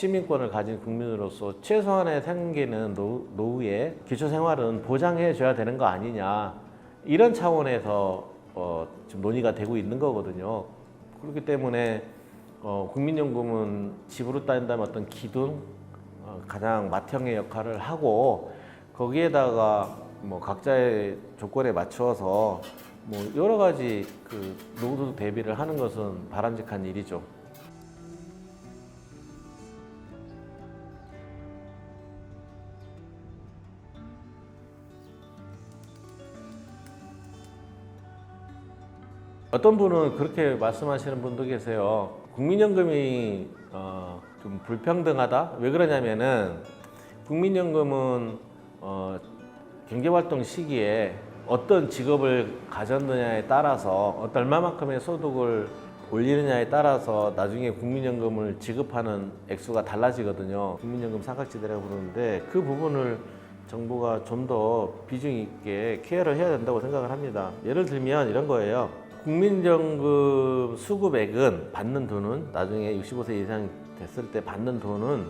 시민권을 가진 국민으로서 최소한의 생계는 노후에 기초생활은 보장해 줘야 되는 거 아니냐, 이런 차원에서 지금 논의가 되고 있는 거거든요. 그렇기 때문에 국민연금은 집으로 따진다면 어떤 기둥, 가장 맏형의 역할을 하고, 거기에다가 뭐 각자의 조건에 맞추어서 뭐 여러 가지 그 노후 대비를 하는 것은 바람직한 일이죠. 어떤 분은 그렇게 말씀하시는 분도 계세요. 국민연금이 좀 불평등하다? 왜 그러냐면은 국민연금은 경제활동 시기에 어떤 직업을 가졌느냐에 따라서 얼마만큼의 소득을 올리느냐에 따라서 나중에 국민연금을 지급하는 액수가 달라지거든요. 국민연금 사각지대라고 부르는데 그 부분을 정부가 좀 더 비중 있게 케어를 해야 된다고 생각을 합니다. 예를 들면 이런 거예요. 국민연금 수급액은 받는 돈은 나중에 65세 이상 됐을 때 받는 돈은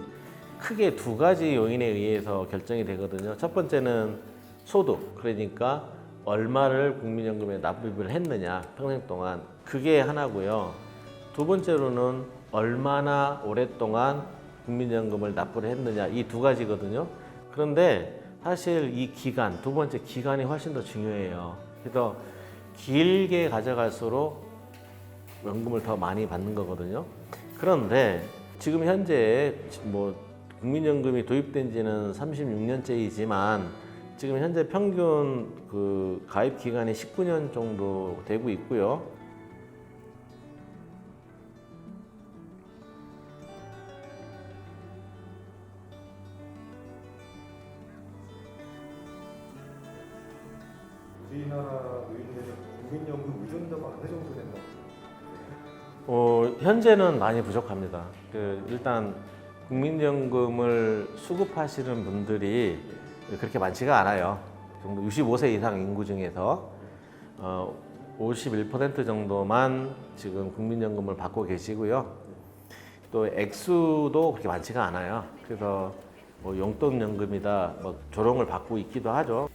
크게 두 가지 요인에 의해서 결정이 되거든요. 첫 번째는 소득, 그러니까 얼마를 국민연금에 납입을 했느냐 평생 동안, 그게 하나고요. 두 번째로는 얼마나 오랫동안 국민연금을 납부를 했느냐, 이 두 가지거든요. 그런데 사실 이 기간, 두 번째 기간이 훨씬 더 중요해요. 그래서 길게 가져갈수록 연금을 더 많이 받는 거거든요. 그런데 지금 현재 뭐 국민연금이 도입된 지는 36년째이지만 지금 현재 평균 그 가입 기간이 19년 정도 되고 있고요. 우리나라 노인들의 국민연금 의존도가 어느 정도 된다고? 현재는 많이 부족합니다. 일단 국민연금을 수급하시는 분들이 그렇게 많지가 않아요. 65세 이상 인구 중에서 51% 정도만 지금 국민연금을 받고 계시고요. 또 액수도 그렇게 많지가 않아요. 그래서 뭐 용돈연금이다, 뭐 조롱을 받고 있기도 하죠.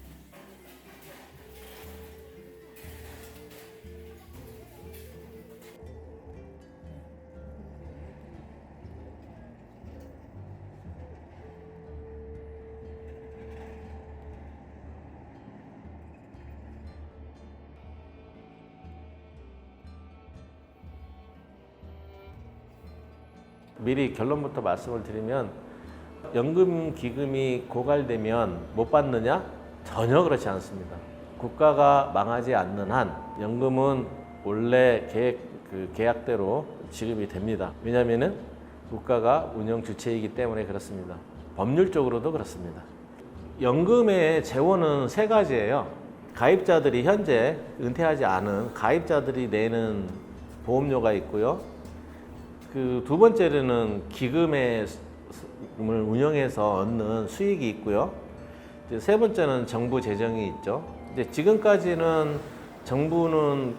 미리 결론부터 말씀을 드리면, 연금 기금이 고갈되면 못 받느냐? 전혀 그렇지 않습니다. 국가가 망하지 않는 한 연금은 원래 계약대로 지급이 됩니다. 왜냐하면 국가가 운영 주체이기 때문에 그렇습니다. 법률적으로도 그렇습니다. 연금의 재원은 세 가지예요. 가입자들이 현재 은퇴하지 않은 가입자들이 내는 보험료가 있고요. 그 두 번째로는 기금을 운영해서 얻는 수익이 있고요. 이제 세 번째는 정부 재정이 있죠. 이제 지금까지는 정부는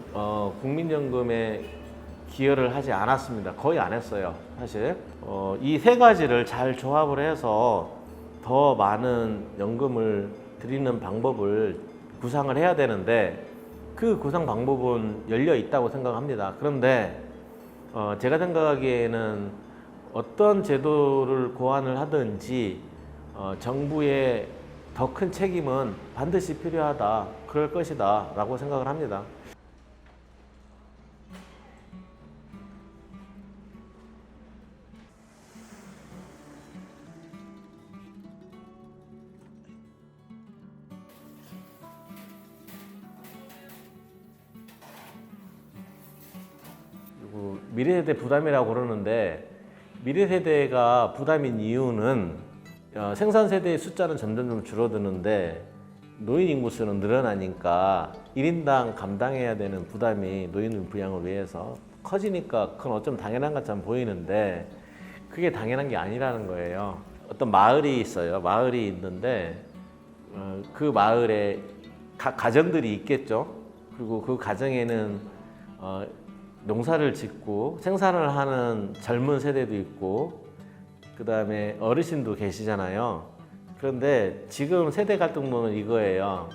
국민연금에 기여를 하지 않았습니다. 거의 안 했어요, 사실. 이 세 가지를 잘 조합을 해서 더 많은 연금을 드리는 방법을 구상을 해야 되는데, 그 구상 방법은 열려 있다고 생각합니다. 그런데 제가 생각하기에는 어떤 제도를 고안을 하든지 정부의 더 큰 책임은 반드시 필요하다, 그럴 것이다 라고 생각을 합니다. 그리고 미래세대 부담이라고 그러는데, 미래세대가 부담인 이유는 생산세대의 숫자는 점점 줄어드는데 노인 인구수는 늘어나니까 1인당 감당해야 되는 부담이 노인 부양을 위해서 커지니까 그건 어쩜 당연한 것처럼 보이는데, 그게 당연한 게 아니라는 거예요. 어떤 마을이 있어요. 마을이 있는데 그 마을에 가정들이 있겠죠. 그리고 그 가정에는 농사를 짓고 생산을 하는 젊은 세대도 있고, 그다음에 어르신도 계시잖아요. 그런데 지금 세대 갈등론은 이거예요.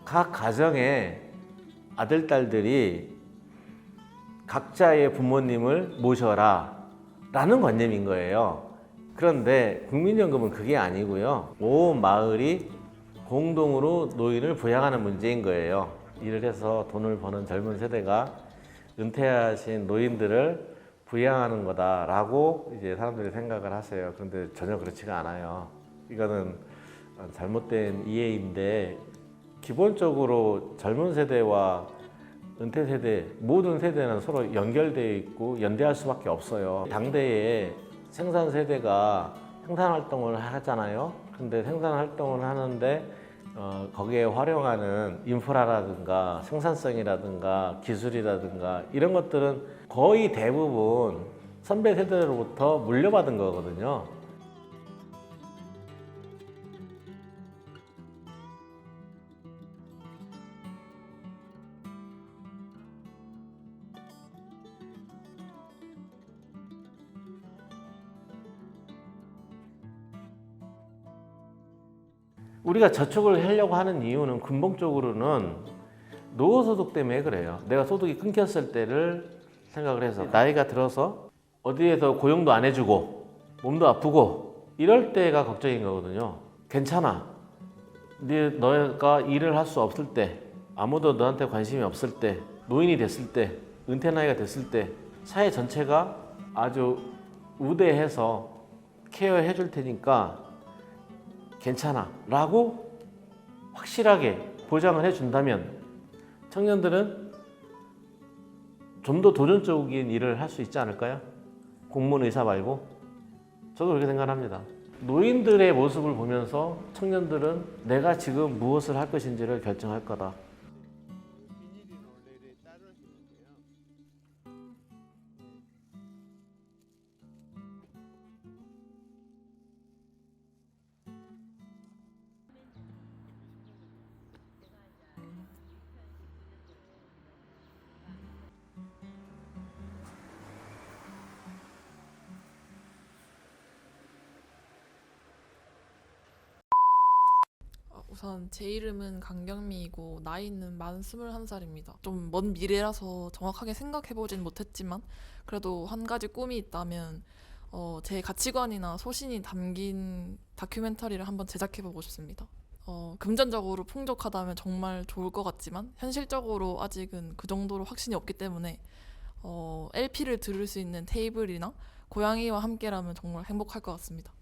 각 가정에 아들, 딸들이 각자의 부모님을 모셔라 라는 관념인 거예요. 그런데 국민연금은 그게 아니고요. 온 마을이 공동으로 노인을 부양하는 문제인 거예요. 일을 해서 돈을 버는 젊은 세대가 은퇴하신 노인들을 부양하는 거다라고 이제 사람들이 생각을 하세요. 그런데 전혀 그렇지가 않아요. 이거는 잘못된 이해인데 기본적으로 젊은 세대와 은퇴 세대, 모든 세대는 서로 연결되어 있고 연대할 수밖에 없어요. 당대에 생산 세대가 생산 활동을 하잖아요. 근데 생산 활동을 하는데 거기에 활용하는 인프라라든가 생산성이라든가 기술이라든가 이런 것들은 거의 대부분 선배 세대로부터 물려받은 거거든요. 우리가 저축을 하려고 하는 이유는 근본적으로는 노후소득 때문에 그래요. 내가 소득이 끊겼을 때를 생각을 해서 나이가 들어서 어디에서 고용도 안 해주고 몸도 아프고 이럴 때가 걱정인 거거든요. 괜찮아. 너가 일을 할 수 없을 때, 아무도 너한테 관심이 없을 때, 노인이 됐을 때, 은퇴 나이가 됐을 때 사회 전체가 아주 우대해서 케어해 줄 테니까 괜찮아 라고 확실하게 보장을 해준다면 청년들은 좀 더 도전적인 일을 할 수 있지 않을까요? 공무원 의사 말고. 저도 그렇게 생각합니다. 노인들의 모습을 보면서 청년들은 내가 지금 무엇을 할 것인지를 결정할 거다. 우선 제 이름은 강경미이고 나이는 만 21살입니다. 좀 먼 미래라서 정확하게 생각해보진 못했지만 그래도 한 가지 꿈이 있다면 제 가치관이나 소신이 담긴 다큐멘터리를 한번 제작해보고 싶습니다. 금전적으로 풍족하다면 정말 좋을 것 같지만 현실적으로 아직은 그 정도로 확신이 없기 때문에 LP를 들을 수 있는 테이블이나 고양이와 함께라면 정말 행복할 것 같습니다.